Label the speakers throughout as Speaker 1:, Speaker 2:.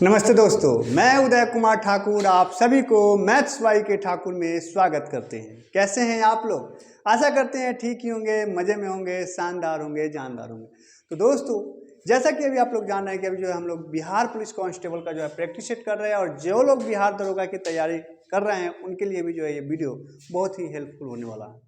Speaker 1: नमस्ते दोस्तों, मैं उदय कुमार ठाकुर आप सभी को मैथ्स वाई के ठाकुर में स्वागत करते हैं। कैसे हैं आप लोग? आशा करते हैं ठीक ही होंगे, मज़े में होंगे, शानदार होंगे, जानदार होंगे। तो दोस्तों, जैसा कि अभी आप लोग जान रहे हैं कि अभी जो है हम लोग बिहार पुलिस कांस्टेबल का जो है प्रैक्टिस सेट कर रहे हैं, और जो लोग बिहार दरोगा की तैयारी कर रहे हैं उनके लिए भी जो है ये वीडियो बहुत ही हेल्पफुल होने वाला है।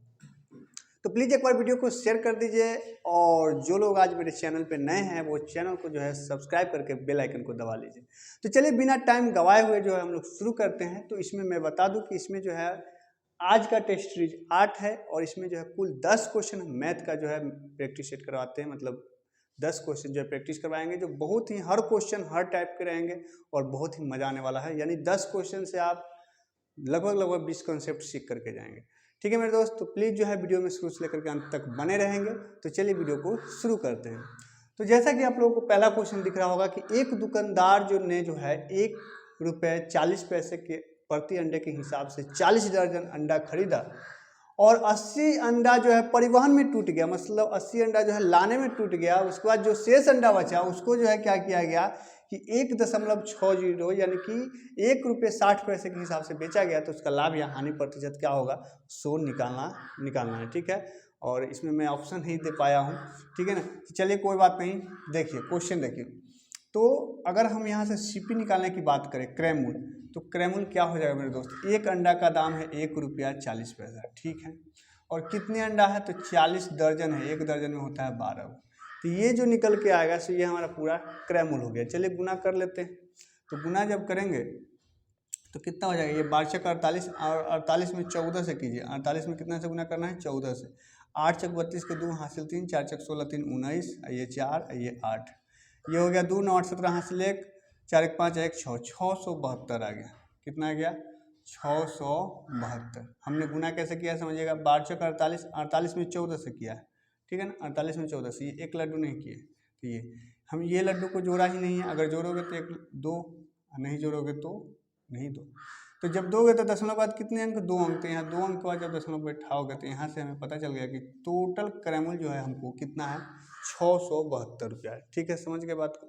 Speaker 1: तो प्लीज़ एक बार वीडियो को शेयर कर दीजिए, और जो लोग आज मेरे चैनल पे नए हैं वो चैनल को जो है सब्सक्राइब करके बेल आइकन को दबा लीजिए। तो चलिए बिना टाइम गवाए हुए जो है हम लोग शुरू करते हैं। तो इसमें मैं बता दूं कि इसमें जो है आज का टेस्ट सीरीज 8 है, और इसमें जो है कुल 10 क्वेश्चन मैथ का जो है प्रैक्टिस सेट करवाते हैं। मतलब 10 क्वेश्चन जो है प्रैक्टिस करवाएंगे, जो बहुत ही हर क्वेश्चन हर टाइप के रहेंगे और बहुत ही मजा आने वाला है। यानी 10 क्वेश्चन से आप लगभग 20 कॉन्सेप्ट सीख करके जाएंगे। ठीक है मेरे दोस्त, तो प्लीज़ जो है वीडियो में शुरू से लेकर के अंत तक बने रहेंगे। तो चलिए वीडियो को शुरू करते हैं। तो जैसा कि आप लोगों को पहला क्वेश्चन दिख रहा होगा कि एक दुकानदार जो है ₹1.40 के प्रति अंडे के हिसाब से 40 दर्जन अंडा खरीदा, और 80 अंडा जो है परिवहन में टूट गया। मतलब 80 अंडा जो है लाने में टूट गया। उसके बाद जो शेष अंडा बचा उसको जो है क्या किया गया कि 1.60 यानी कि ₹1.60 के हिसाब से बेचा गया। तो उसका लाभ या हानि प्रतिशत क्या होगा, 100 निकालना है। ठीक है, और इसमें मैं ऑप्शन नहीं दे पाया हूँ। ठीक है ना, चलिए कोई बात नहीं। देखिए क्वेश्चन देखिए, तो अगर हम यहाँ से सीपी निकालने की बात करें, क्रय मूल्य, तो क्रय मूल्य क्या हो जाएगा मेरे दोस्त, एक अंडा का दाम है ₹1.40। ठीक है, और कितने अंडा है, तो 40 दर्जन है, एक दर्जन में होता है 12। तो ये जो निकल के आएगा सो ये हमारा पूरा क्रय मूल्य हो गया। चलिए गुना कर लेते हैं। तो गुना जब करेंगे तो कितना हो जाएगा, ये 12 × 48, और 48 में 14 से कीजिए। 48 में कितना से गुना करना है, 14 से। 8 × 32 के 2 हासिल 3, 4 × 16 3 19, ये 4, ये 8, ये हो गया 2 9 8 17 हासिल 1, 4 1 5 1 6, 672 आ गया। कितना आ गया, 672। हमने गुना कैसे किया समझिएगा, 12 × 48, 48 में 14 से किया है। ठीक है ना, 48 में 14 से, ये एक लड्डू नहीं किए। तो ये हम ये लड्डू को जोड़ा ही नहीं है। अगर जोड़ोगे तो 1 2, नहीं जोड़ोगे तो नहीं दो। तो जब दोगे तो दशमलव के बाद कितने अंक, 2 अंक। तो यहाँ 2 अंक के बाद जब दशमलव बैठाओगे तो यहाँ से हमें पता चल गया कि टोटल क्रय मूल्य जो है हमको कितना है, ₹672 है। ठीक है, समझ गए बात को।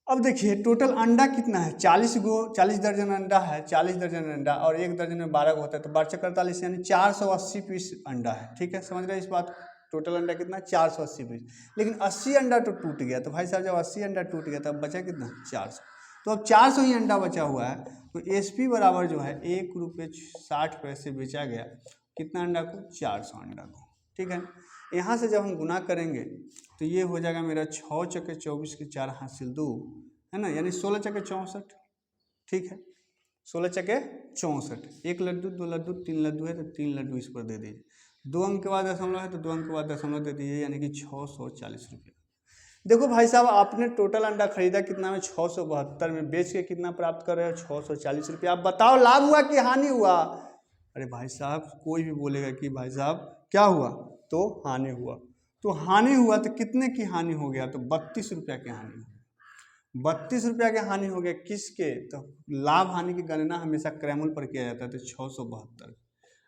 Speaker 1: अब देखिए टोटल अंडा कितना है, 40 दर्जन अंडा है। 40 दर्जन अंडा, और एक दर्जन में 12 होता है, तो 12 × 48 यानी 480 पीस अंडा है। ठीक है, समझ रहे हैं इस बात को। टोटल अंडा कितना, 480 पीस। लेकिन 80 अंडा तो टूट गया। तो भाई साहब जब 80 अंडा टूट गया तब बचा कितना, 400। तो अब 400 ही अंडा बचा हुआ है। तो एसपी बराबर जो है ₹1.60 बेचा गया। कितना अंडा को, 400 अंडा को। ठीक है, यहाँ से जब हम गुना करेंगे तो ये हो जाएगा मेरा 6 × 24 के 4 हासिल 2, है ना, यानी 16 × 64। ठीक है, 16 × 64। एक लड्डू, 2 लड्डू, 3 लड्डू है तो 3 लड्डू इस पर दे दीजिए। 2 अंक के बाद दशमलव है तो 2 अंक के बाद दशमलव दे दीजिए, यानी कि ₹640। देखो भाई साहब, आपने टोटल अंडा खरीदा कितना में, 672 में, बेच के कितना प्राप्त कर रहे हो, ₹640। आप बताओ लाभ हुआ कि हानि हुआ? अरे भाई साहब, कोई भी बोलेगा कि भाई साहब क्या हुआ, तो हानि हुआ। तो हानि हुआ तो कितने की हानि हो गया, तो ₹32 की हानि हो गया। ₹32 की हानि हो गया किसके, तो लाभ हानि की गणना हमेशा क्रय मूल्य पर किया जाता है। तो 672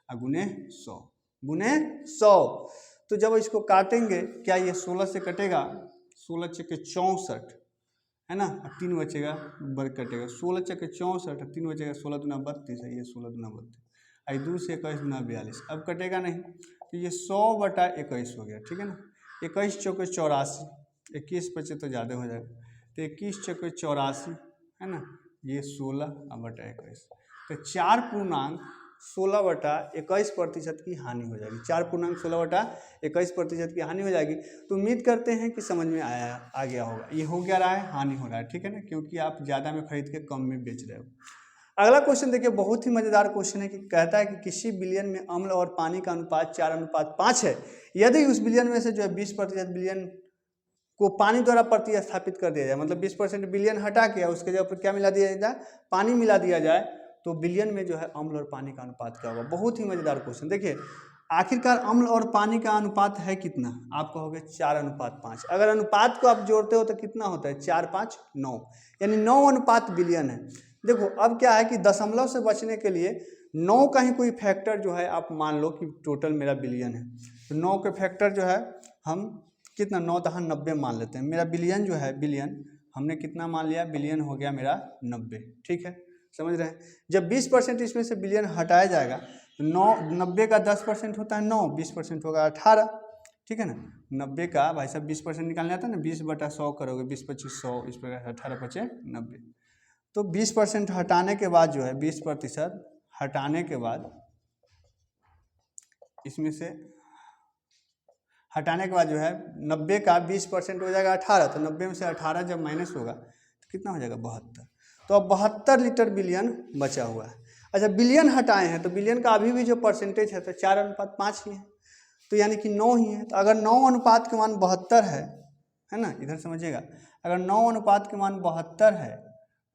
Speaker 1: गुने 100 गुने 100। तो जब इसको काटेंगे, क्या ये 16 से कटेगा, 16 × 64 है ना, 3 बचेगा, वर्ग कटेगा। 16 × 64, 3 बचेगा, 16 दूना 32 है, ये 16 दूना 32, 2 से 21 दूना 42। अब कटेगा नहीं, तो ये 100/21 हो गया। ठीक है ना, 21 × 4 = 84, 21 बचे तो ज़्यादा हो जाएगा। तो 21 × 4 = 84 है ना, ये 16/21। तो 4.16/21% की हानि हो जाएगी। 4.16/21% की हानि हो जाएगी। तो उम्मीद करते हैं कि समझ में आ गया होगा। ये हो क्या रहा है, हानि हो रहा है। ठीक है ना, क्योंकि आप ज़्यादा में खरीद के कम में बेच रहे हो। अगला क्वेश्चन देखिए, बहुत ही मज़ेदार क्वेश्चन है कि कहता है कि किसी बिलियन में अम्ल और पानी का अनुपात 4:5 है। यदि उस बिलियन में से जो है 20% बिलियन को पानी द्वारा प्रतिस्थापित कर दिया जाए, मतलब 20% बिलियन हटा के उसके जगह पर क्या मिला दिया जाए, पानी मिला दिया जाए, तो बिलियन में जो है अम्ल और पानी का अनुपात क्या होगा। बहुत ही मज़ेदार क्वेश्चन। देखिए आखिरकार अम्ल और पानी का अनुपात है कितना, आप कहोगे 4:5। अगर अनुपात को आप जोड़ते हो तो कितना होता है, 4 5 9, यानी 9:बिलियन है। देखो अब क्या है कि दशमलव से बचने के लिए 9 का ही कोई फैक्टर जो है, आप मान लो कि टोटल मेरा बिलियन है, तो 9 के फैक्टर जो है हम कितना, 9 × 10 = 90 मान लेते हैं। मेरा बिलियन जो है, बिलियन हमने कितना मान लिया, बिलियन हो गया मेरा 90। ठीक है, समझ रहे हैं। जब 20% इसमें से बिलियन हटाया जाएगा तो 90 का 10% होता है 9, 20% होगा 18। ठीक है ना, 90 का भाई साहब 20% निकालने आता है ना, 20/100 करोगे, 20×25 100, इस प्रकार 18×5 90। तो 20% हटाने के बाद जो है, 20% हटाने के बाद इसमें से हटाने के बाद जो है 90 का 20% हो जाएगा 18। तो 90 में से 18 जब माइनस होगा तो कितना हो जाएगा, 72। तो अब 72 लीटर बिलियन बचा हुआ है। अच्छा, बिलियन हटाए हैं तो बिलियन का अभी भी जो परसेंटेज है तो 4:5 ही है, तो यानी कि 9 ही है। तो अगर 9 अनुपात के मान 72 है ना, इधर समझिएगा, अगर 9 अनुपात के मान 72 है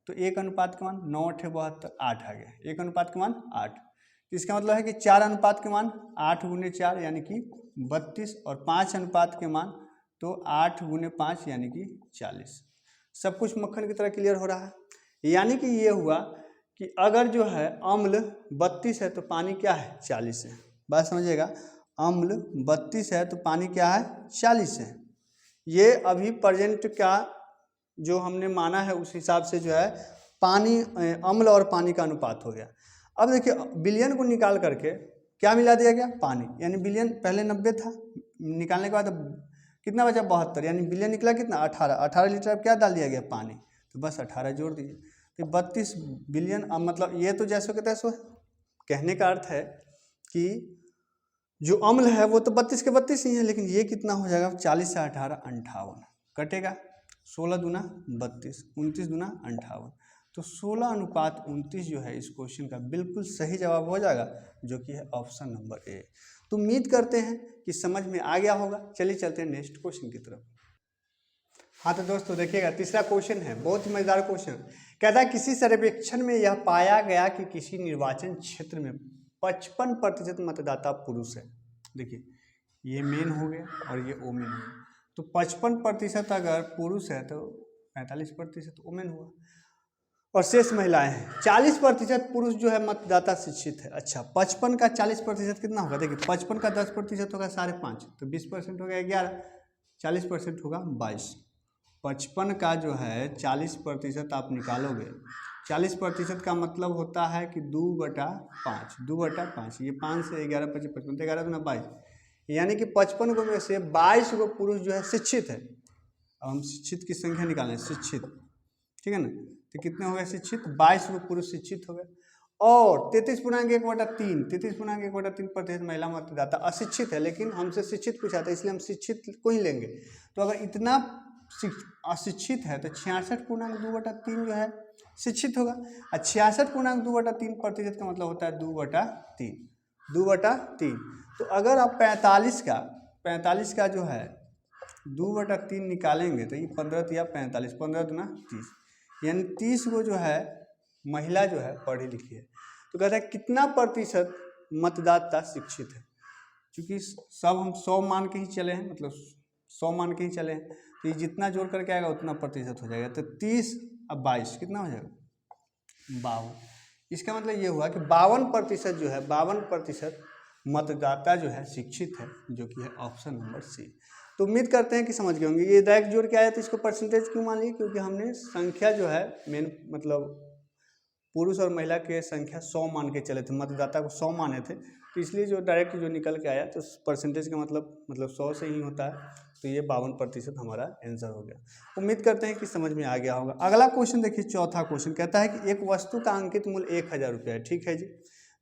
Speaker 1: तो 1 अनुपात के मान 9 × 72 8 आ गया, 1 अनुपात के मान 8। इसका मतलब है कि 4 अनुपात के मान 8 × 4 यानी कि 32, और 5 अनुपात के मान तो 8 × 5 यानी कि 40। सब कुछ मक्खन की तरह क्लियर हो रहा है। यानी कि ये हुआ कि अगर जो है अम्ल 32 है तो पानी क्या है, 40 है। बात समझिएगा, अम्ल 32 है तो पानी क्या है, 40 है। ये अभी प्रेजेंट का जो हमने माना है उस हिसाब से जो है पानी, अम्ल और पानी का अनुपात हो गया। अब देखिए, बिलियन को निकाल करके क्या मिला दिया गया, पानी, यानी बिलियन पहले 90 था, निकालने के बाद कितना बचा, 72, यानी बिलियन निकला कितना, 18 लीटर। अब क्या डाल दिया गया, पानी, तो बस 18 जोड़ दीजिए, तो 32 बिलियन। अब मतलब ये तो जैसो के तैसो है। कहने का अर्थ है कि जो अम्ल है वो तो 32 के 32 ही है, लेकिन ये कितना हो जाएगा, 40 से 18 58 कटेगा, 16 दूना 32, 29 दूना 58। तो 16:29 जो है इस क्वेश्चन का बिल्कुल सही जवाब हो जाएगा, जो कि है ऑप्शन नंबर ए। तो उम्मीद करते हैं कि समझ में आ गया होगा। चलिए चलते हैं नेक्स्ट क्वेश्चन की तरफ। हाँ तो दोस्तों देखिएगा, तीसरा क्वेश्चन है, बहुत ही मजेदार क्वेश्चन। कहता है किसी सर्वेक्षण में यह पाया गया कि किसी निर्वाचन क्षेत्र में 55% मतदाता पुरुष है। देखिए, ये मेन हो गया और ये ओमेन हो गया। तो 55% अगर पुरुष है तो 45% ओमेन हुआ, और शेष महिलाएं हैं। 40% पुरुष जो है मतदाता शिक्षित है। अच्छा, 55 का 40% कितना होगा, देखिए 55 का 10% होगा 5.5, तो 20% हो गया 11, 40% होगा 22। 55 का जो है 40% आप निकालोगे, 40% का मतलब होता है कि 2/5, 2/5, ये 5 से 11 25 55, 11 दूना 22, यानी कि 55 गो में से 22 गो पुरुष जो है शिक्षित है। अब हम शिक्षित की संख्या निकालें, शिक्षित, ठीक है ना, तो कितने हो गए शिक्षित, 22 गो पुरुष शिक्षित हो गए। और 33.1/3, 33.1/3% महिला मतदाता अशिक्षित है, लेकिन हमसे शिक्षित पूछा था इसलिए हम शिक्षित को ही लेंगे। तो अगर इतना अशिक्षित है तो 66.2/3 जो है शिक्षित होगा, और 66.2/3% का मतलब होता है 2/3, 2/3। तो अगर आप 45 का जो है 2/3 निकालेंगे तो ये 15 या 45, 15 दूना 30, यानी 30 गो जो है महिला जो है पढ़ी लिखी है। तो कहता है कितना प्रतिशत मतदाता शिक्षित है। क्योंकि सब हम 100 मान के ही चले हैं, मतलब 100 मान के ही चले हैं, तो ये जितना जोड़ करके आएगा उतना प्रतिशत हो जाएगा। तो 30 अब 22 कितना हो जाएगा, 52। इसका मतलब ये हुआ कि 52% जो है, 52% मतदाता जो है शिक्षित है, जो कि है ऑप्शन नंबर सी। तो उम्मीद करते हैं कि समझ गए होंगे। ये डायरेक्ट जोड़ के आया तो इसको परसेंटेज क्यों मान लिए, क्योंकि हमने संख्या जो है मेन, मतलब पुरुष और महिला के संख्या 100 मान के चले थे, मतदाता को 100 माने थे, तो इसलिए जो डायरेक्ट जो निकल के आया तो परसेंटेज का मतलब 100 से ही होता है। तो ये 52% हमारा आंसर हो गया। उम्मीद करते हैं कि समझ में आ गया होगा। अगला क्वेश्चन देखिए, चौथा क्वेश्चन कहता है कि एक वस्तु का अंकित मूल्य 1000 रुपया है। ठीक है जी,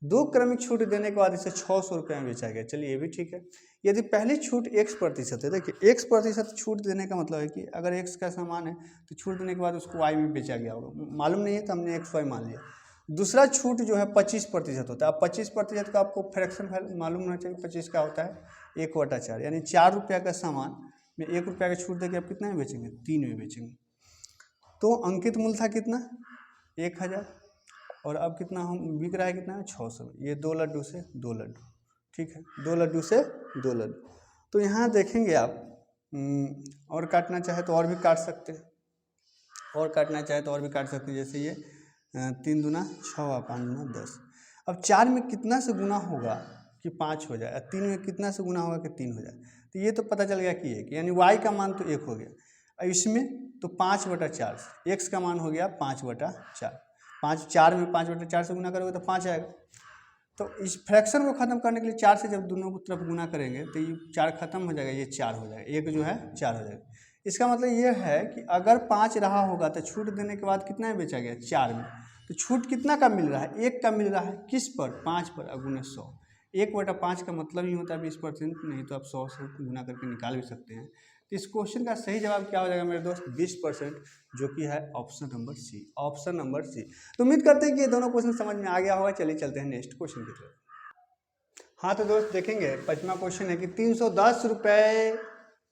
Speaker 1: 2 क्रमिक छूट देने के बाद इसे 600 रुपये में बेचा गया। चलिए ये भी ठीक है। यदि पहली छूट X% है, देखिए X% छूट देने का मतलब है कि अगर X का सामान है तो छूट देने के बाद उसको Y में बेचा गया होगा, मालूम नहीं है तो हमने XY मान लिया। दूसरा छूट जो है 25% होता है। अब 25% का आपको फ्रैक्शन मालूम होना चाहिए, 25 का होता है 1/4, यानी 4 रुपया का सामान में 1 रुपया का छूट देकर आप कितना में बेचेंगे, 3 में बेचेंगे। तो अंकित मूल्य था कितना, 1000, और अब कितना हम बिक रहा है, कितना है 600। ये 2 लड्डू से 2 लड्डू, ठीक है, 2 लड्डू से 2 लड्डू। तो यहाँ देखेंगे आप, और काटना चाहे तो और भी काट सकते हैं, और काटना चाहे तो और भी काट सकते हैं। जैसे ये 3 दूना 6, 5 दूना 10। अब 4 में कितना से गुना होगा कि 5 हो जाए, 3 में कितना से गुना होगा कि 3 हो जाए। तो ये तो पता चल गया कि 1, यानी y का मान तो 1 हो गया। और इसमें तो 5/4, x का मान हो गया 5/4, 4 में 5/4 से गुना करोगे तो 5 आएगा। तो इस फ्रैक्शन को खत्म करने के लिए 4 से जब दोनों तरफ गुना करेंगे तो ये 4 खत्म हो जाएगा, ये 4 हो जाएगा, एक जो है 4 हो जाएगा। इसका मतलब ये है कि अगर 5 रहा होगा तो छूट देने के बाद कितना बेचा गया, 4 में। तो छूट कितना का मिल रहा है, 1 का मिल रहा है, किस पर, 5 पर, अगुने 100। 1/5 का मतलब ही होता है 20%, नहीं तो आप 100 से गुना करके निकाल भी सकते हैं। तो इस क्वेश्चन का सही जवाब क्या हो जाएगा मेरे दोस्त, 20%, जो कि है option number C, option number C. तो उम्मीद करते हैं कि ये दोनों क्वेश्चन समझ में आ गया होगा। चलिए चलते हैं नेक्स्ट क्वेश्चन की तरफ। हाँ तो दोस्त देखेंगे, 5वां क्वेश्चन है कि 310 रुपये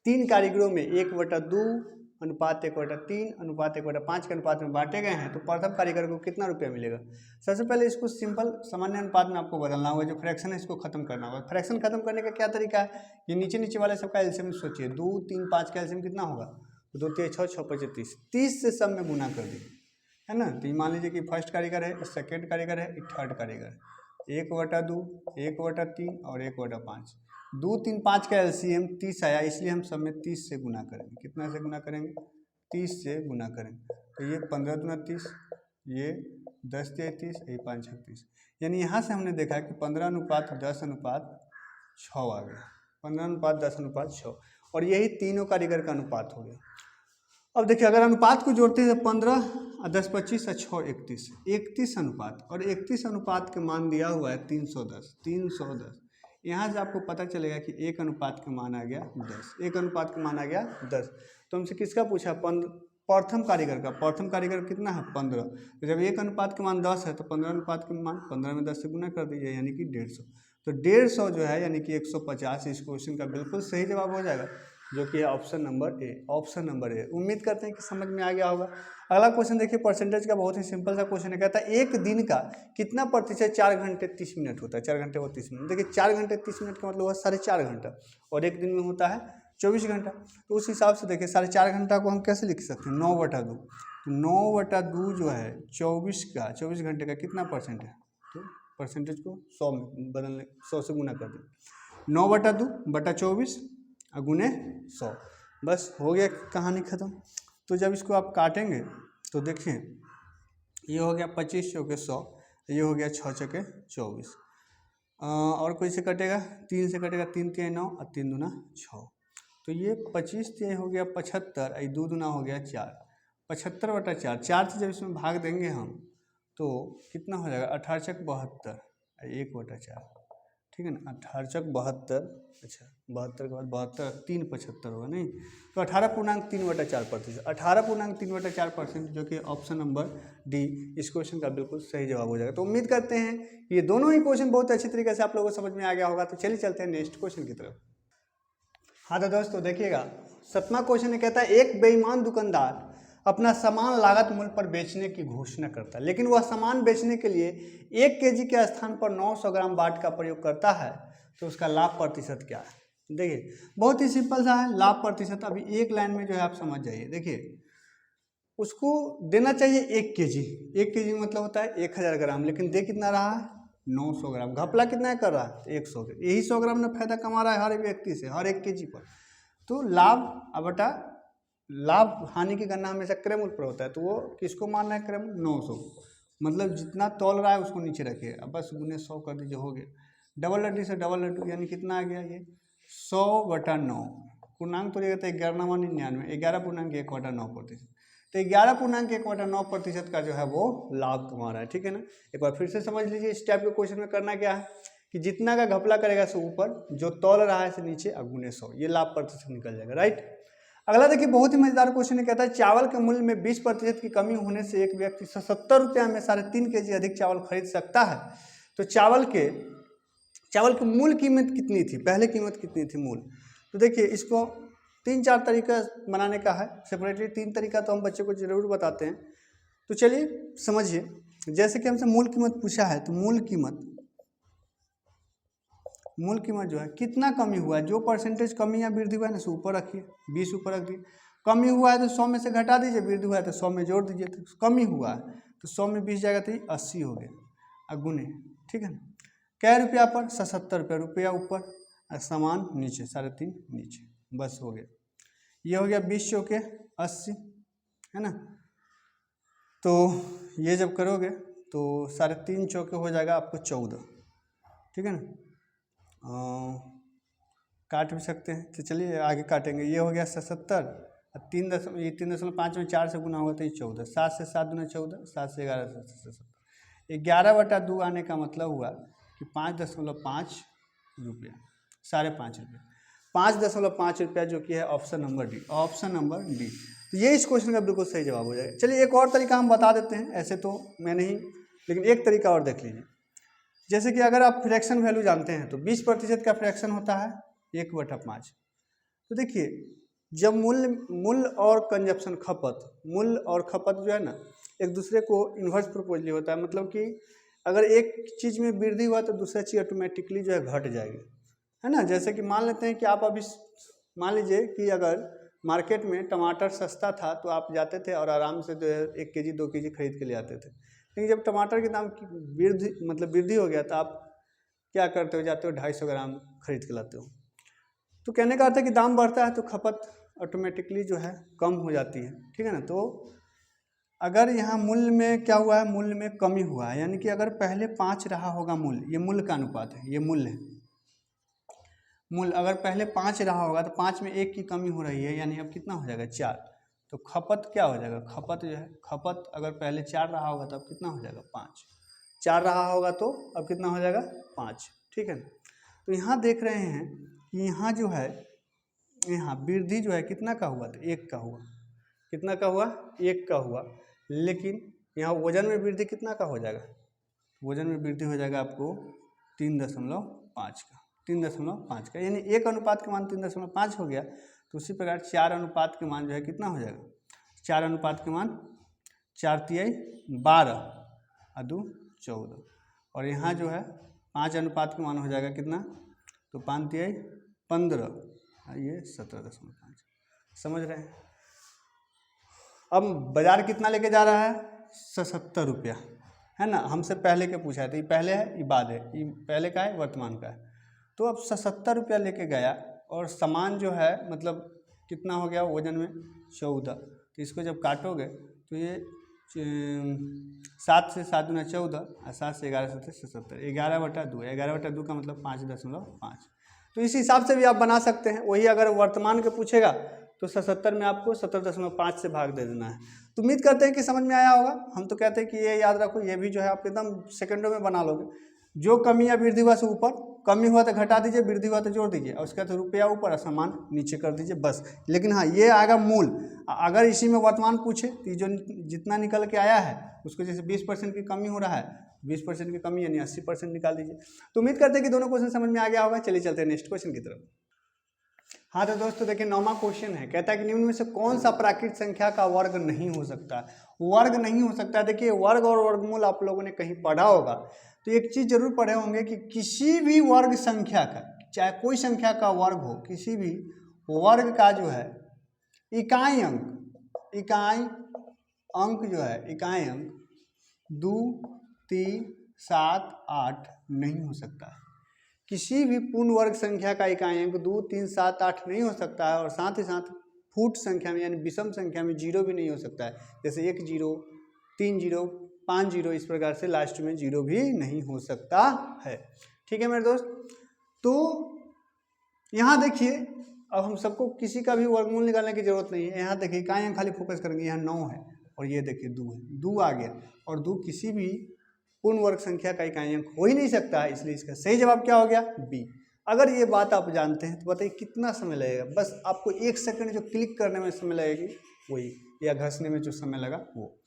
Speaker 1: 3 कारीगरों में 1/2 अनुपात 1/3 अनुपात 1/5 के अनुपात में बांटे गए हैं, तो प्रथम कारीगर को कितना रुपया मिलेगा। सबसे पहले इसको सिंपल सामान्य अनुपात में आपको बदलना होगा, जो फ्रैक्शन है इसको खत्म करना होगा। फ्रैक्शन खत्म करने का क्या तरीका है, ये नीचे वाले सबका एलसीएम सोचिए, 2, 3, 5 का एलसीएम कितना होगा, 2, 3, 6, 6, 5, 30, 30 से सब में गुना कर दी, है ना। तो ये मान लीजिए कि फर्स्ट कारीगर है, सेकेंड कारीगर है, थर्ड कारीगर, 1/2, 1/3 और 1/5, 2, 3, 5 का एलसीएम 30 आया, इसलिए हम सब में 30 से गुना करेंगे। कितना से गुना करेंगे, 30 से गुना करेंगे। तो ये 15 दूना 30, ये 10 तिया 30, ये 5 छक 30, यानी यहाँ से हमने देखा कि 15:10:6 आ गया, 15:10:6, और यही तीनों कारीगर का अनुपात हो गया। अब देखिए अगर अनुपात को जोड़ते हैं 15 और 10 25 और 6 31, 31 अनुपात, और 31 अनुपात के मान दिया हुआ है 310, 310। यहाँ से आपको पता चलेगा कि 1 अनुपात का मान आ गया 10, 1 अनुपात का मान आ गया 10। तो हमसे किसका पूछा, प्रथम कारीगर का। प्रथम कारीगर कितना है, 15। तो जब 1 अनुपात का मान 10 है तो 15 अनुपात के मान 15 में 10 से गुना कर दीजिए, यानी कि 150। तो 150 जो है यानी कि 150 इस क्वेश्चन का बिल्कुल सही जवाब हो जाएगा, जो कि है option number A, option number A. उम्मीद करते हैं कि समझ में आ गया होगा। अगला क्वेश्चन देखिए, परसेंटेज का बहुत ही सिंपल सा क्वेश्चन है। कहता है एक दिन का कितना प्रतिशत 4 घंटे 30 मिनट होता है, 4 घंटे और 30 मिनट। देखिए 4 घंटे 30 मिनट का मतलब हुआ 4.5 घंटा, और एक दिन में होता है 24 घंटा। तो उस हिसाब से देखिए 4.5 घंटा को हम कैसे लिख सकते हैं, 9/2। तो 9/2 जो है 24 घंटे का कितना परसेंट है, तो परसेंटेज को 100 में बदलने, 100 से गुना कर दें, 9/2/24 गुने 100, बस हो गया, कहानी ख़त्म। तो जब इसको आप काटेंगे तो देखिए ये हो गया 25 चौके 100, ये हो गया 6 चौके 24, और कोई से कटेगा, 3 से कटेगा, 3 तिया 9 और 3 दूना 6। तो ये 25 तिया हो गया 75, ये 2 दूना हो गया 4, 75/4, 4 से जब इसमें भाग देंगे हम तो कितना हो जाएगा, 18 चक 72, 1/4, ठीक है ना, 18 चक 72, अच्छा 72 के बाद 72, 3 75 होगा नहीं, तो 18.3/4%, 18.3/4%, जो कि ऑप्शन नंबर डी इस क्वेश्चन का बिल्कुल सही जवाब हो जाएगा। तो उम्मीद करते हैं ये दोनों ही क्वेश्चन बहुत अच्छी तरीके से आप लोगों को समझ में आ गया होगा। तो चलिए चलते हैं नेक्स्ट क्वेश्चन की तरफ। हाँ तो दोस्तों देखिएगा, 7वां क्वेश्चन कहता है एक बेईमान दुकानदार अपना सामान लागत मूल्य पर बेचने की घोषणा करता है, लेकिन वह सामान बेचने के लिए 1 kg के स्थान पर 900 ग्राम बाट का प्रयोग करता है, तो उसका लाभ प्रतिशत क्या है। देखिए बहुत ही सिंपल सा है, लाभ प्रतिशत अभी एक लाइन में जो है आप समझ जाइए। देखिए उसको देना चाहिए 1 kg, 1 kg मतलब होता है 1000 ग्राम, लेकिन दे कितना रहा है, 900 ग्राम। घपला कितना कर रहा है, 100, यही 100 ग्राम में फायदा कमा रहा है हर व्यक्ति से, हर 1 kg पर। तो लाभ बटा लाभ हानि की गणना हमेशा क्रयमूल पर होता है, तो वो किसको मान रहा है, क्रयमूल 900, मतलब जितना तौल रहा है उसको नीचे रखिए, अब बस गुने 100 कर दीजिए, हो गया। डबल लड्डी से डबल लड्डू यानी कितना आ गया, ये 100/9, पूर्णांक तोड़िएगा तो 11,99, 11.1/9%। तो 11.1/9% का जो है वो लाभ कमा रहा है, ठीक है ना। एक बार फिर से समझ लीजिए, इस टाइप के क्वेश्चन में करना क्या है कि जितना का घपला करेगा से ऊपर, जो तौल रहा है से नीचे, गुने 100, ये लाभ प्रतिशत निकल जाएगा, राइट। अगला देखिए बहुत ही मजेदार क्वेश्चन है। कहता है चावल के मूल्य में 20% की कमी होने से एक व्यक्ति 77 रुपया में 3.5 kg अधिक चावल खरीद सकता है। तो चावल की मूल कीमत कितनी थी, पहले कीमत कितनी थी मूल। तो देखिए इसको 3-4 तरीका बनाने का है, सेपरेटली 3 तरीका तो हम बच्चे को जरूर बताते हैं। तो चलिए समझिए, जैसे कि हमसे मूल कीमत पूछा है, तो मूल कीमत जो है कितना कमी हुआ है, जो परसेंटेज कमी या वृद्धि हुआ है ना उसे ऊपर रखिए, 20 ऊपर रख दिए। कमी हुआ है तो 100 में से घटा दीजिए, वृद्धि हुआ है तो 100 में जोड़ दीजिए। तो कमी हुआ है तो 100 में 20 जाएगा तो 80 हो गया, गुने, ठीक है ना। कै रुपया पर, 77 रुपया, रुपया ऊपर और सामान नीचे, 3.5 नीचे, बस हो गया। ये हो गया 20 चौके 80, है ना। तो ये जब करोगे तो 3.5 चौके हो जाएगा आपको 14, ठीक है ना। काट भी सकते हैं, तो चलिए आगे काटेंगे। ये हो गया 77, और 3.5 में 4 से गुना होगा तो ये 14, 7 से 7 दूना 14, 7 से 11 77, 11/2 आने का मतलब हुआ कि 5.5 रुपया, 5.5 रुपया, 5.5 रुपया, जो कि है option number D, option number D. तो ये इस क्वेश्चन का बिल्कुल सही जवाब हो जाएगा। चलिए एक और तरीका हम बता देते हैं, ऐसे तो मैं नहीं, लेकिन एक तरीका और देख लीजिए। जैसे कि अगर आप फ्रैक्शन वैल्यू जानते हैं तो 20% का फ्रैक्शन होता है 1/5। तो देखिए जब मूल्य और कंजप्शन, मूल्य और खपत जो है ना एक दूसरे को इन्वर्स प्रोपोर्शनली होता है। मतलब कि अगर एक चीज़ में वृद्धि हुआ तो दूसरा चीज़ ऑटोमेटिकली जो है घट जाएगी, है ना। जैसे कि मान लेते हैं कि आप अभी मान लीजिए कि अगर मार्केट में टमाटर सस्ता था तो आप जाते थे और आराम से 1 केजी 2 केजी खरीद के ले आते थे। लेकिन जब टमाटर के दाम की वृद्धि हो गया तो आप क्या करते हो, जाते हो 250 ग्राम खरीद के लाते हो। तो कहने का अर्थ है कि दाम बढ़ता है तो खपत ऑटोमेटिकली जो है कम हो जाती है, ठीक है ना। तो अगर यहाँ मूल्य में क्या हुआ है, मूल्य में कमी हुआ है, यानी कि अगर पहले 5 रहा होगा मूल्य, ये मूल्य का अनुपात है, ये मूल्य है, मूल्य अगर पहले 5 रहा होगा तो 5 में 1 की कमी हो रही है, यानी अब कितना हो जाएगा 4। तो खपत क्या हो जाएगा, खपत जो है, खपत अगर पहले 4 रहा होगा तो अब कितना हो जाएगा 5, 4 रहा होगा तो अब कितना हो जाएगा 5, ठीक है। तो यहाँ देख रहे हैं कि यहाँ जो है, यहाँ वृद्धि जो है कितना का हुआ, तो 1 का हुआ, कितना का हुआ 1 का हुआ। लेकिन यहाँ वजन में वृद्धि कितना का हो जाएगा, वजन में वृद्धि हो जाएगा आपको 3.5 का, 3.5 का, यानी 1 अनुपात के मान 3.5 हो गया। तो उसी प्रकार 4 अनुपात के मान जो है कितना हो जाएगा, 4 अनुपात के मान 4 तिहाई 12 और 2 14, और यहाँ जो है 5 अनुपात के मान हो जाएगा कितना, तो 5 तिहाई 15 और ये 17.5, समझ रहे हैं। अब बाजार कितना लेके जा रहा है, 77 रुपया, है ना। हमसे पहले के पूछा है तो ये पहले है, ये बाद है, ये पहले का है, वर्तमान का है। तो अब 77 रुपया लेके गया और सामान जो है मतलब कितना हो गया वजन में 14। तो इसको जब काटोगे तो ये 7 से 7 दूना 14 और 7 से 11 7 77, 11/2, 11/2 का मतलब 5.5। तो इस हिसाब से भी आप बना सकते हैं। वही अगर वर्तमान के पूछेगा तो 77 में आपको 17.5 से भाग दे देना है। तो उम्मीद करते हैं कि समझ में आया होगा। हम तो कहते हैं कि ये याद रखो, ये भी जो है आप एकदम सेकंडों में बना लोगे। जो कमी या वृद्धि हुआ से ऊपर, कमी हुआ तो घटा दीजिए, वृद्धि हुआ तो जोड़ दीजिए, और उसके बाद रुपया ऊपर और सामान नीचे कर दीजिए बस। लेकिन हाँ ये आएगा मूल। अगर इसी में वर्तमान पूछे तो जो जितना निकल के आया है उसको, जैसे 20% की कमी हो रहा है, 20% की कमी यानी 80% निकाल दीजिए। तो उम्मीद करते हैं कि दोनों क्वेश्चन समझ में आ गया होगा। चलिए चलते हैं नेक्स्ट क्वेश्चन की तरफ। हाँ तो दोस्तों देखिए 9वां क्वेश्चन है, कहता है कि निम्न में से कौन सा प्राकृत संख्या का वर्ग नहीं हो सकता। वर्ग नहीं हो सकता। देखिए वर्ग और वर्गमूल आप लोगों ने कहीं पढ़ा होगा, तो एक चीज जरूर पढ़े होंगे कि किसी भी वर्ग संख्या का, चाहे कोई संख्या का वर्ग हो, किसी भी वर्ग का जो है इकाई अंक जो है, इकाई अंक 2, 3, 7, 8 नहीं हो सकता है। किसी भी पूर्ण वर्ग संख्या का इकाई अंक 2, 3, 7, 8 नहीं हो सकता है। और साथ ही साथ फूट संख्या में यानी विषम संख्या में 0 भी नहीं हो सकता है। जैसे 1 0, 3 0, 5 0, इस प्रकार से लास्ट में 0 भी नहीं हो सकता है। ठीक है मेरे दोस्त। तो यहाँ देखिए अब हम सबको किसी का भी वर्गमूल निकालने की जरूरत नहीं है। यहाँ देखिए इकाई अंक खाली फोकस करेंगे। यहाँ 9 है और ये देखिए 2 है, 2 आ गया, और 2 किसी भी पूर्ण वर्ग संख्या का इकाई अंक हो ही नहीं सकता है। इसलिए इसका सही जवाब क्या हो गया, बी। अगर ये बात आप जानते हैं तो बताइए कितना समय लगेगा। बस आपको 1 सेकंड जो क्लिक करने में समय लगेगी वही, या घसने में जो समय लगा वो।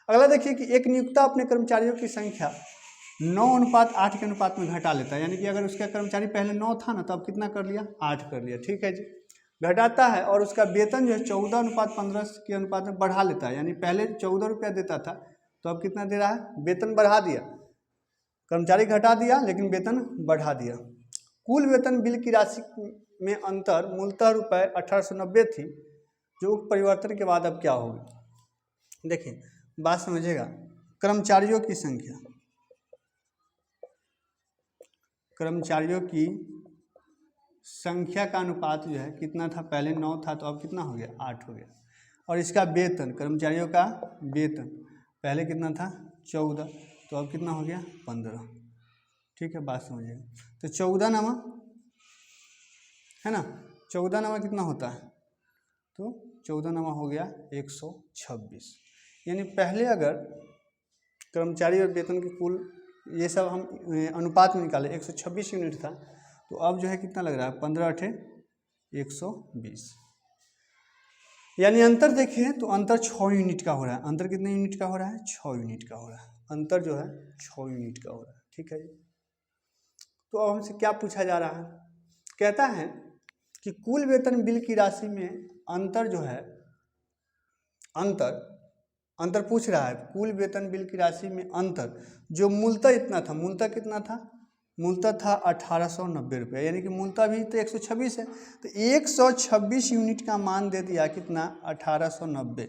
Speaker 1: अगला देखिए कि एक नियोक्ता अपने कर्मचारियों की संख्या 9:8 के अनुपात में घटा लेता है। यानी कि अगर उसका कर्मचारी पहले 9 था ना, तो अब कितना कर लिया, 8 कर लिया। ठीक है जी, घटाता है और उसका वेतन जो है 14:15 के अनुपात में बढ़ा लेता है। यानी पहले 14 रुपया देता था तो अब कितना दे रहा है, वेतन बढ़ा दिया। कर्मचारी घटा दिया लेकिन वेतन बढ़ा दिया। कुल वेतन बिल की राशि में अंतर मूलतः रुपये 1890 थी, जो परिवर्तन के बाद अब क्या होगी। देखिए बात समझिएगा, कर्मचारियों की संख्या, कर्मचारियों की संख्या का अनुपात जो है कितना था, पहले 9 था तो अब कितना हो गया, 8 हो गया। और इसका वेतन, कर्मचारियों का वेतन पहले कितना था 14, तो अब कितना हो गया 15। ठीक है, बात समझिए। तो 14 नामा है ना, 14 नामा कितना होता है, तो 14 नामा हो गया 126। यानी पहले अगर कर्मचारी और वेतन के कुल ये सब हम अनुपात में निकाले 126 यूनिट था, तो अब जो है कितना लग रहा है 15 अठे 120। यानी अंतर देखिए तो अंतर 6 यूनिट का हो रहा है। अंतर कितने यूनिट का हो रहा है, 6 यूनिट का हो रहा है। अंतर जो है 6 यूनिट का हो रहा है। ठीक है, तो अब हमसे क्या पूछा जा रहा है, कहता है कि कुल वेतन बिल की राशि में अंतर जो है, अंतर पूछ रहा है, कुल वेतन बिल की राशि में अंतर जो मूलतः इतना था, मूलतः कितना था, मूलतः था 1890 रुपये, यानी कि मूलतः भी तो 126 है, तो 126 यूनिट का मान दे दिया, कितना 1890।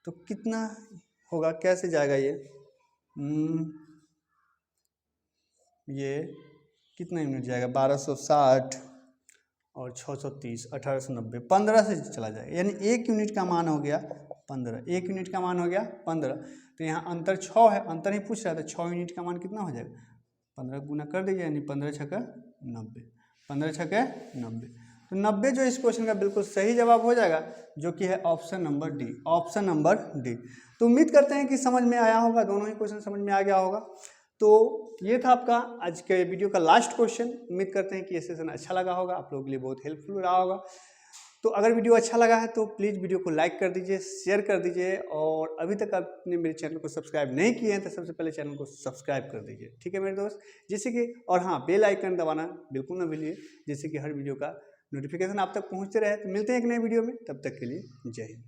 Speaker 1: तो कितना होगा, कैसे जाएगा ये कितना यूनिट जाएगा, 1260 और 630, 1890, 15 से चला जाएगा, यानी 1 यूनिट का मान हो गया 15, 1 यूनिट का मान हो गया 15। तो यहाँ अंतर 6 है, अंतर ही पूछ रहा था, 6 यूनिट का मान कितना हो जाएगा, 15 गुना कर दीजिए, यानी 15 छक्का 90, 15 छक्के 90। तो 90 जो इस क्वेश्चन का बिल्कुल सही जवाब हो जाएगा, जो कि है option number D, option number D. तो उम्मीद करते हैं कि समझ में आया होगा, दोनों ही क्वेश्चन समझ में आ गया होगा। तो ये था आपका आज के वीडियो का लास्ट क्वेश्चन। उम्मीद करते हैं कि ये सेशन अच्छा लगा होगा, आप लोगों के लिए बहुत हेल्पफुल रहा होगा। तो अगर वीडियो अच्छा लगा है तो प्लीज़ वीडियो को लाइक कर दीजिए, शेयर कर दीजिए, और अभी तक आपने मेरे चैनल को सब्सक्राइब नहीं किए हैं तो सबसे पहले चैनल को सब्सक्राइब कर दीजिए। ठीक है मेरे दोस्त, जैसे कि, और हाँ, बेल आइकन दबाना बिल्कुल ना भूलिए, जिससे कि हर वीडियो का नोटिफिकेशन आप तक पहुँचते रहे। तो मिलते हैं एक नए वीडियो में, तब तक के लिए जय हिंद।